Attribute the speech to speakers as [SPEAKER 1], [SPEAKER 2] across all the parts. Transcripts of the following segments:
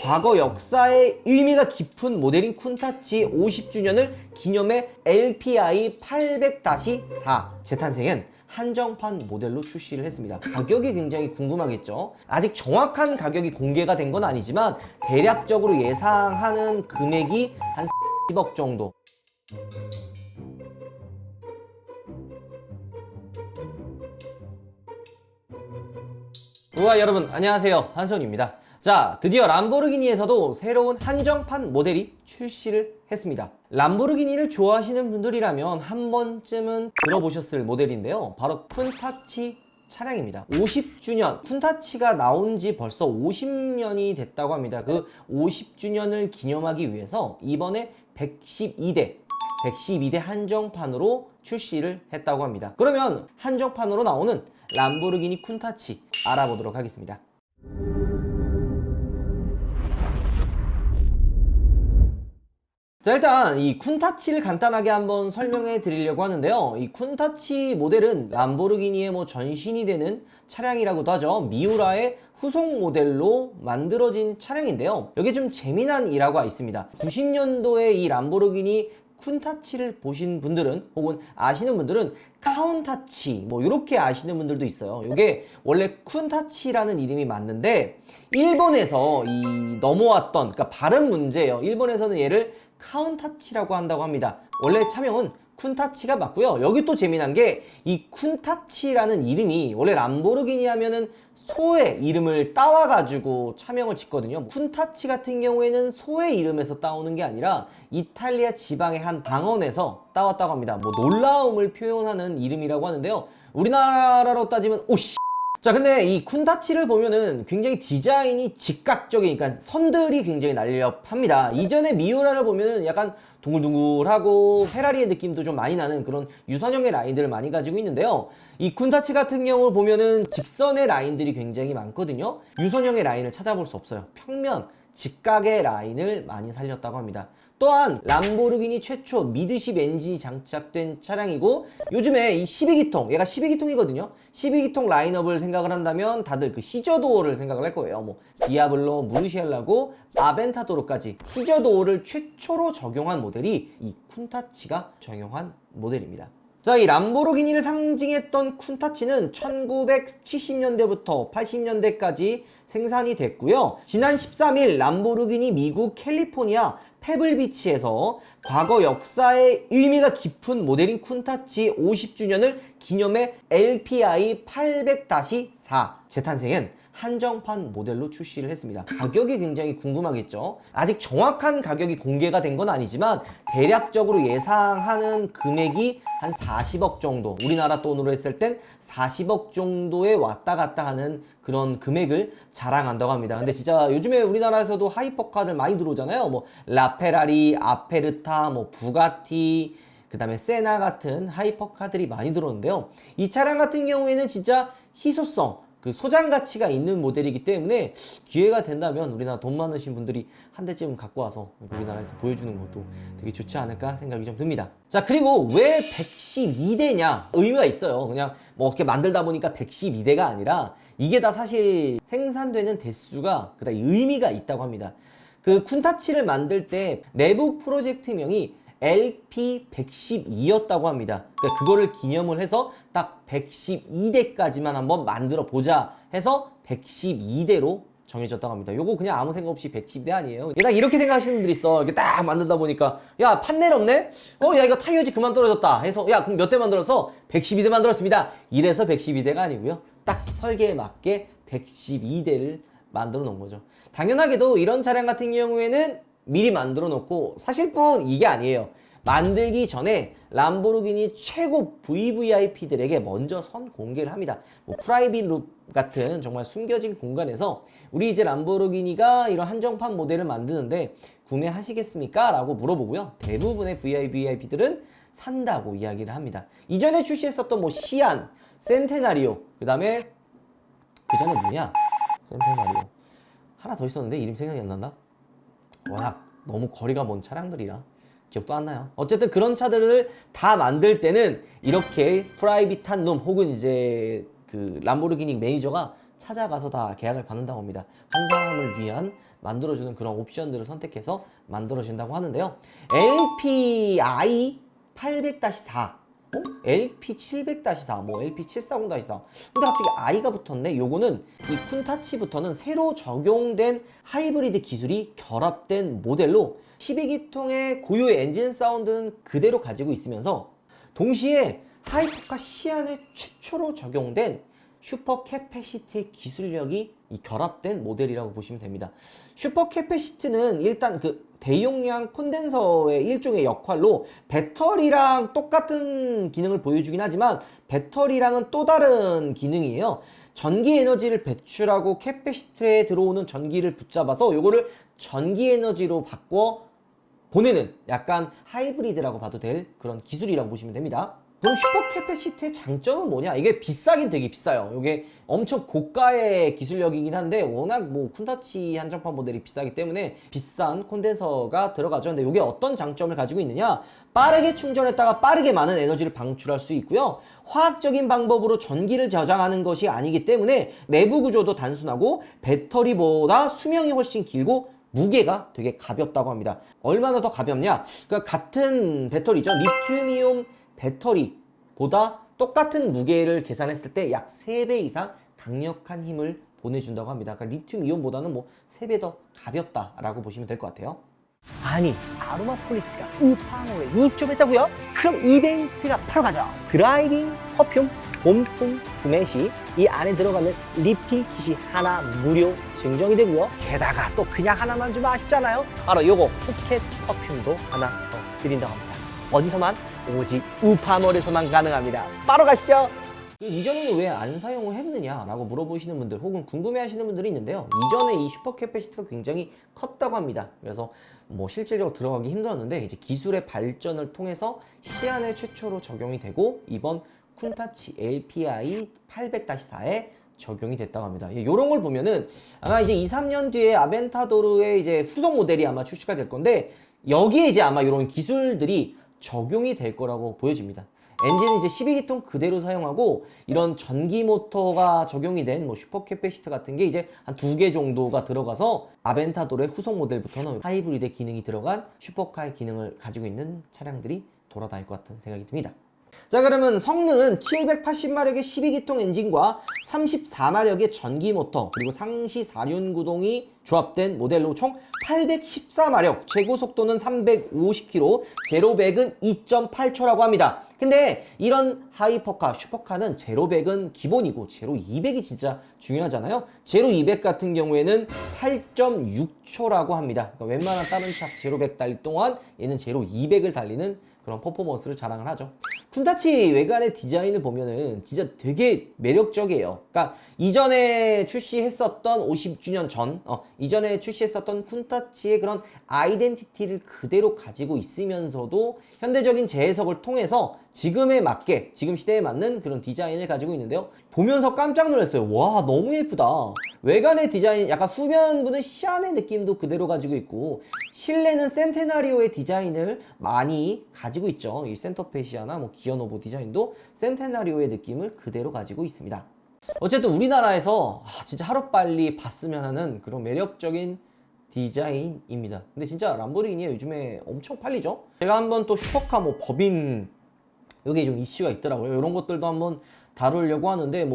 [SPEAKER 1] 과거 역사의 의미가 깊은 모델인 쿤타치 50주년을 기념해 LPI 800-4 재탄생은 한정판 모델로 출시를 했습니다. 가격이 굉장히 궁금하겠죠? 아직 정확한 가격이 공개가 된 건 아니지만 대략적으로 예상하는 금액이 한 10억 정도. 우와, 여러분 안녕하세요, 한손입니다. 자, 드디어 람보르기니에서도 새로운 한정판 모델이 출시를 했습니다. 람보르기니를 좋아하시는 분들이라면 한 번쯤은 들어보셨을 모델인데요, 바로 쿤타치 차량입니다. 50주년, 쿤타치가 나온 지 벌써 50년이 됐다고 합니다. 그 50주년을 기념하기 위해서 이번에 112대 한정판으로 출시를 했다고 합니다. 그러면 한정판으로 나오는 람보르기니 쿤타치 알아보도록 하겠습니다. 자, 일단 이 쿤타치를 간단하게 한번 설명해 드리려고 하는데요, 이 쿤타치 모델은 람보르기니의 전신이 되는 차량이라고도 하죠. 미우라의 후속 모델로 만들어진 차량인데요, 여기 좀 재미난 일화가 있습니다. 90년도에 이 람보르기니 쿤타치를 보신 분들은, 혹은 아시는 분들은 카운타치 이렇게 아시는 분들도 있어요. 이게 원래 쿤타치라는 이름이 맞는데 일본에서 이 넘어왔던, 그러니까 발음 문제예요. 일본에서는 얘를 카운타치라고 한다고 합니다. 원래 차명은 쿤타치가 맞고요. 여기 또 재미난 게 이 쿤타치라는 이름이 원래 람보르기니 하면은 소의 이름을 따와가지고 차명을 짓거든요. 쿤타치 같은 경우에는 소의 이름에서 따오는 게 아니라 이탈리아 지방의 한 방언에서 따왔다고 합니다. 놀라움을 표현하는 이름이라고 하는데요, 우리나라로 따지면 오씨. 자, 근데 이 쿤타치를 보면은 굉장히 디자인이 직각적인, 그러니까 선들이 굉장히 날렵합니다. 이전에 미우라를 보면은 약간 둥글둥글하고 페라리의 느낌도 좀 많이 나는 그런 유선형의 라인들을 많이 가지고 있는데요, 이 쿤타치 같은 경우 보면은 직선의 라인들이 굉장히 많거든요. 유선형의 라인을 찾아볼 수 없어요. 평면, 직각의 라인을 많이 살렸다고 합니다. 또한 람보르기니 최초 미드십 엔진이 장착된 차량이고, 요즘에 이 12기통, 얘가 12기통이거든요 12기통 라인업을 생각을 한다면 다들 그 시저도어를 생각을 할 거예요. 디아블로, 무르시엘라고, 아벤타도로까지 시저도어를 최초로 적용한 모델이 이 쿤타치가 적용한 모델입니다. 자, 이 람보르기니를 상징했던 쿤타치는 1970년대부터 80년대까지 생산이 됐고요. 지난 13일 람보르기니 미국 캘리포니아 페블비치에서 과거 역사의 의미가 깊은 모델인 쿤타치 50주년을 기념해 LPI 800-4 재탄생은 한정판 모델로 출시를 했습니다. 가격이 굉장히 궁금하겠죠? 아직 정확한 가격이 공개가 된 건 아니지만 대략적으로 예상하는 금액이 한 40억 정도, 우리나라 돈으로 했을 땐 40억 정도에 왔다 갔다 하는 그런 금액을 자랑한다고 합니다. 근데 진짜 요즘에 우리나라에서도 하이퍼카들 많이 들어오잖아요. 라페라리, 아페르타, 부가티, 그 다음에 세나 같은 하이퍼카들이 많이 들어오는데요, 이 차량 같은 경우에는 진짜 희소성, 그 소장 가치가 있는 모델이기 때문에 기회가 된다면 우리나라 돈 많으신 분들이 한 대쯤 갖고 와서 우리나라에서 보여주는 것도 되게 좋지 않을까 생각이 좀 듭니다. 자, 그리고 왜 112대냐? 의미가 있어요. 그냥 이렇게 만들다 보니까 112대가 아니라 이게 다 사실 생산되는 대수가 그다음 의미가 있다고 합니다. 그 쿤타치를 만들 때 내부 프로젝트명이 LP112였다고 합니다. 그러니까 그거를 기념을 해서 딱 112대까지만 한번 만들어 보자 해서 112대로 정해졌다고 합니다. 요거 그냥 아무 생각 없이 112대 아니에요. 딱 이렇게 생각하시는 분들이 있어. 이렇게 딱 만들다 보니까 야, 판넬 없네? 야, 이거 타이어지 그만 떨어졌다 해서 야, 그럼 몇 대 만들어서 112대 만들었습니다. 이래서 112대가 아니고요, 딱 설계에 맞게 112대를 만들어 놓은 거죠. 당연하게도 이런 차량 같은 경우에는 미리 만들어 놓고, 사실뿐 이게 아니에요. 만들기 전에 람보르기니 최고 VVIP들에게 먼저 선 공개를 합니다. 프라이빗 룹 같은 정말 숨겨진 공간에서 우리 이제 람보르기니가 이런 한정판 모델을 만드는데 구매하시겠습니까? 라고 물어보고요, 대부분의 VVIP들은 산다고 이야기를 합니다. 이전에 출시했었던 시안, 센테나리오, 그 다음에 그 전에 뭐냐? 센테나리오 하나 더 있었는데 이름 생각이 안 난다? 워낙 너무 거리가 먼 차량들이라 기억도 안 나요. 어쨌든 그런 차들을 다 만들 때는 이렇게 프라이빗한 놈, 혹은 이제 그 람보르기니 매니저가 찾아가서 다 계약을 받는다고 합니다. 한 사람을 위한 만들어주는 그런 옵션들을 선택해서 만들어진다고 하는데요. LPI 800-4, LP 700-4, LP 740-4. 근데 갑자기 I가 붙었네. 요거는 이 쿤타치부터는 새로 적용된 하이브리드 기술이 결합된 모델로 12기통의 고유의 엔진 사운드는 그대로 가지고 있으면서 동시에 하이퍼카 시안에 최초로 적용된 슈퍼 캐패시티의 기술력이 결합된 모델이라고 보시면 됩니다. 슈퍼 캐패시티는 일단 그 대용량 콘덴서의 일종의 역할로 배터리랑 똑같은 기능을 보여주긴 하지만 배터리랑은 또 다른 기능이에요. 전기 에너지를 배출하고 캐패시티에 들어오는 전기를 붙잡아서 요거를 전기 에너지로 바꿔 보내는 약간 하이브리드라고 봐도 될 그런 기술이라고 보시면 됩니다. 그럼 슈퍼 캐패시티의 장점은 뭐냐? 이게 비싸긴 되게 비싸요. 이게 엄청 고가의 기술력이긴 한데 워낙 쿤타치 한정판 모델이 비싸기 때문에 비싼 콘덴서가 들어가죠. 근데 이게 어떤 장점을 가지고 있느냐? 빠르게 충전했다가 빠르게 많은 에너지를 방출할 수 있고요. 화학적인 방법으로 전기를 저장하는 것이 아니기 때문에 내부 구조도 단순하고 배터리보다 수명이 훨씬 길고 무게가 되게 가볍다고 합니다. 얼마나 더 가볍냐? 그러니까 같은 배터리죠. 리튬이온 배터리보다 똑같은 무게를 계산했을 때 약 3배 이상 강력한 힘을 보내준다고 합니다. 그러니까 리튬 이온보다는 3배 더 가볍다라고 보시면 될 것 같아요.
[SPEAKER 2] 아니, 아로마폴리스가 우파몰에 입점했다고요? 그럼 이벤트가 바로 가죠. 드라이빙 퍼퓸 본품 구매 시 이 안에 들어가는 리필 킷이 하나 무료 증정이 되고요. 게다가 또 그냥 하나만 주면 아쉽잖아요. 바로 요거 포켓 퍼퓸도 하나 더 드린다고 합니다. 어디서만? 오직 우파몰에서만 가능합니다. 바로 가시죠.
[SPEAKER 1] 이전에는 왜 안 사용을 했느냐라고 물어보시는 분들 혹은 궁금해하시는 분들이 있는데요. 이전에 이 슈퍼 캐패시티가 굉장히 컸다고 합니다. 그래서 실질적으로 들어가기 힘들었는데 이제 기술의 발전을 통해서 시안에 최초로 적용이 되고 이번 쿤타치 LPI 800-4에 적용이 됐다고 합니다. 이런 걸 보면은 아마 이제 2, 3년 뒤에 아벤타도르의 이제 후속 모델이 아마 출시가 될 건데 여기에 이제 아마 이런 기술들이 적용이 될 거라고 보여집니다. 엔진은 이제 12기통 그대로 사용하고 이런 전기 모터가 적용이 된 슈퍼 캐패시티 같은 게 이제 한 2개 정도가 들어가서 아벤타도르의 후속 모델부터는 하이브리드 기능이 들어간 슈퍼카의 기능을 가지고 있는 차량들이 돌아다닐 것 같은 생각이 듭니다. 자, 그러면 성능은 780마력의 12기통 엔진과 34마력의 전기 모터 그리고 상시 4륜구동이 조합된 모델로 총 814마력, 최고 속도는 350km, 제로백은 2.8초라고 합니다. 근데 이런 하이퍼카, 슈퍼카는 제로백은 기본이고 제로 200이 진짜 중요하잖아요. 제로 200 같은 경우에는 8.6초라고 합니다. 그러니까 웬만한 다른 차 제로 100 달릴 동안 얘는 제로 200을 달리는 그런 퍼포먼스를 자랑을 하죠. 쿤타치 외관의 디자인을 보면은 진짜 되게 매력적이에요. 그러니까 이전에 출시했었던 50주년 전, 이전에 출시했었던 쿤타치의 그런 아이덴티티를 그대로 가지고 있으면서도 현대적인 재해석을 통해서 지금에 맞게, 지금 시대에 맞는 그런 디자인을 가지고 있는데요. 보면서 깜짝 놀랐어요. 와, 너무 예쁘다. 외관의 디자인, 약간 후면부는 시안의 느낌도 그대로 가지고 있고 실내는 센테나리오의 디자인을 많이 가지고 있죠. 이 센터페시아나 기어노브 디자인도 센테나리오의 느낌을 그대로 가지고 있습니다. 어쨌든 우리나라에서 진짜 하루빨리 봤으면 하는 그런 매력적인 디자인입니다. 근데 진짜 람보르기니 요즘에 엄청 팔리죠. 제가 한번 또 슈퍼카 법인 여기 좀 이슈가 있더라고요. 이런 것들도 한번 다루려고 하는데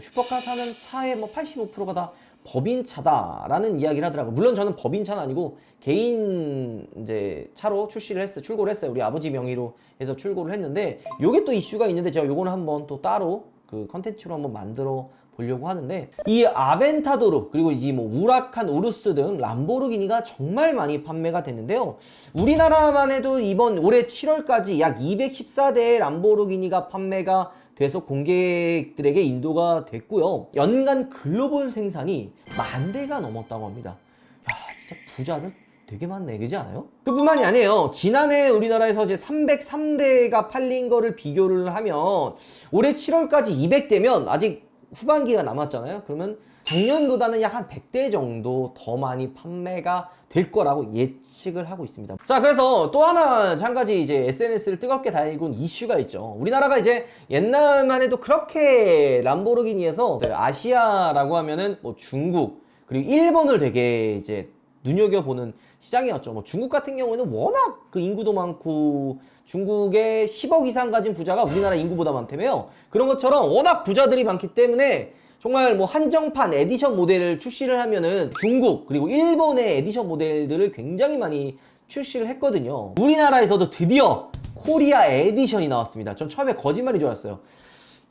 [SPEAKER 1] 슈퍼카 사는 차의 85%가 다 법인차다라는 이야기를 하더라고요. 물론 저는 법인차는 아니고 개인 이제 차로 출고를 했어요. 우리 아버지 명의로 해서 출고를 했는데 요게 또 이슈가 있는데 제가 요거는 한번 또 따로 그 컨텐츠로 한번 만들어 보려고 하는데 이 아벤타도르 그리고 이제 우라칸 우루스 등 람보르기니가 정말 많이 판매가 됐는데요. 우리나라만 해도 이번 올해 7월까지 약 214대의 람보르기니가 판매가 돼서 공개들에게 인도가 됐고요. 연간 글로벌 생산이 10,000대가 넘었다고 합니다. 야, 진짜 부자들 되게 많네, 그렇지 않아요? 그뿐만이 아니에요. 지난해 우리나라에서 이제 303대가 팔린 거를 비교를 하면 올해 7월까지 200대면 아직 후반기가 남았잖아요. 그러면 작년보다는 약 한 100대 정도 더 많이 판매가 될 거라고 예측을 하고 있습니다. 자, 그래서 또 하나 한 가지 이제 SNS를 뜨겁게 달군 이슈가 있죠. 우리나라가 이제 옛날만 해도 그렇게 람보르기니에서 아시아라고 하면은 중국 그리고 일본을 되게 이제 눈여겨보는 시장이었죠. 뭐 중국 같은 경우에는 워낙 그 인구도 많고 중국에 10억 이상 가진 부자가 우리나라 인구보다 많다며요. 그런 것처럼 워낙 부자들이 많기 때문에 정말 뭐 한정판 에디션 모델을 출시를 하면은 중국 그리고 일본의 에디션 모델들을 굉장히 많이 출시를 했거든요. 우리나라에서도 드디어 코리아 에디션이 나왔습니다. 전 처음에 거짓말인 줄 알았어요.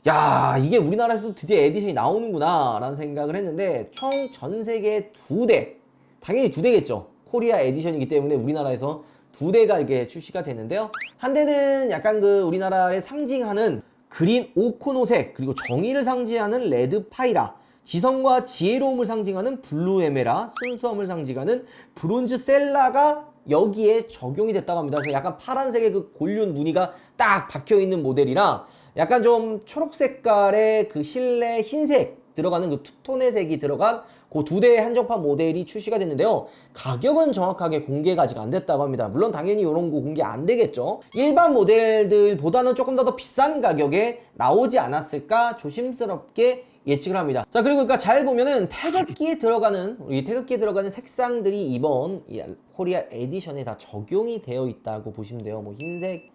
[SPEAKER 1] 야, 이게 우리나라에서도 드디어 에디션이 나오는구나 라는 생각을 했는데 총 전 세계 2대, 당연히 2대겠죠. 코리아 에디션이기 때문에 우리나라에서 2대가 이게 출시가 됐는데요. 한 대는 약간 그 우리나라에 상징하는 그린 오코노색, 그리고 정의를 상징하는 레드 파이라, 지성과 지혜로움을 상징하는 블루 에메라, 순수함을 상징하는 브론즈 셀라가 여기에 적용이 됐다고 합니다. 그래서 약간 파란색의 그 골륜 무늬가 딱 박혀있는 모델이랑 약간 좀 초록 색깔의 그 실내 흰색 들어가는 그 투톤의 색이 들어간 그 2대의 한정판 모델이 출시가 됐는데요. 가격은 정확하게 공개가 아직 안 됐다고 합니다. 물론 당연히 이런 거 공개 안 되겠죠. 일반 모델들보다는 조금 더 비싼 가격에 나오지 않았을까 조심스럽게 예측을 합니다. 자, 그리고 그러니까 잘 보면은 태극기에 들어가는 색상들이 이번 이 코리아 에디션에 다 적용이 되어 있다고 보시면 돼요. 뭐 흰색,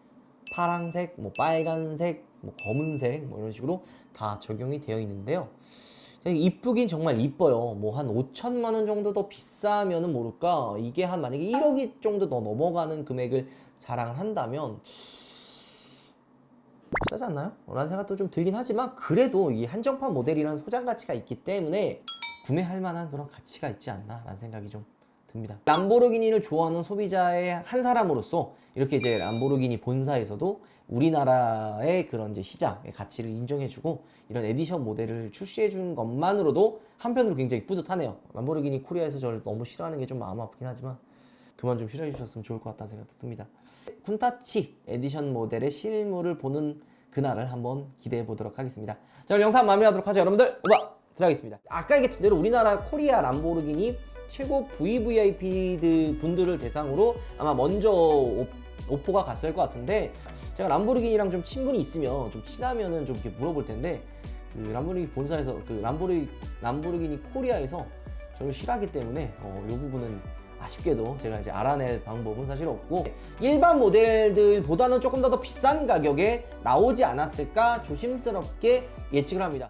[SPEAKER 1] 파란색, 뭐 빨간색, 뭐 검은색, 뭐 이런 식으로 다 적용이 되어 있는데요. 이쁘긴 정말 이뻐요. 뭐 한 5천만 원 정도 더 비싸면은 모를까, 이게 한 만약에 1억이 정도 더 넘어가는 금액을 자랑을 한다면 비싸지 않나요? 라는 생각도 좀 들긴 하지만 그래도 이 한정판 모델이라는 소장 가치가 있기 때문에 구매할 만한 그런 가치가 있지 않나 라는 생각이 좀 듭니다. 람보르기니를 좋아하는 소비자의 한 사람으로서 이렇게 이제 람보르기니 본사에서도 우리나라의 그런 이제 시장의 가치를 인정해주고 이런 에디션 모델을 출시해준 것만으로도 한편으로 굉장히 뿌듯하네요. 람보르기니 코리아에서 저를 너무 싫어하는 게 좀 마음 아프긴 하지만 그만 좀 싫어해 주셨으면 좋을 것 같다는 생각도 듭니다. 쿤타치 에디션 모델의 실물을 보는 그날을 한번 기대해 보도록 하겠습니다. 자, 오늘 영상 마무리하도록 하죠. 여러분들 오바 들어가겠습니다. 아까 얘기했던 대로 우리나라 코리아 람보르기니 최고 VVIP 분들을 대상으로 아마 먼저 오포가 갔을 것 같은데, 제가 람보르기니랑 좀 친분이 있으면 좀 친하면은 좀 이렇게 물어볼 텐데, 그 람보르기니 본사에서 그 람보르기니 코리아에서 저를 싫어하기 때문에 이 부분은 아쉽게도 제가 이제 알아낼 방법은 사실 없고, 일반 모델들보다는 조금 더 비싼 가격에 나오지 않았을까 조심스럽게 예측을 합니다.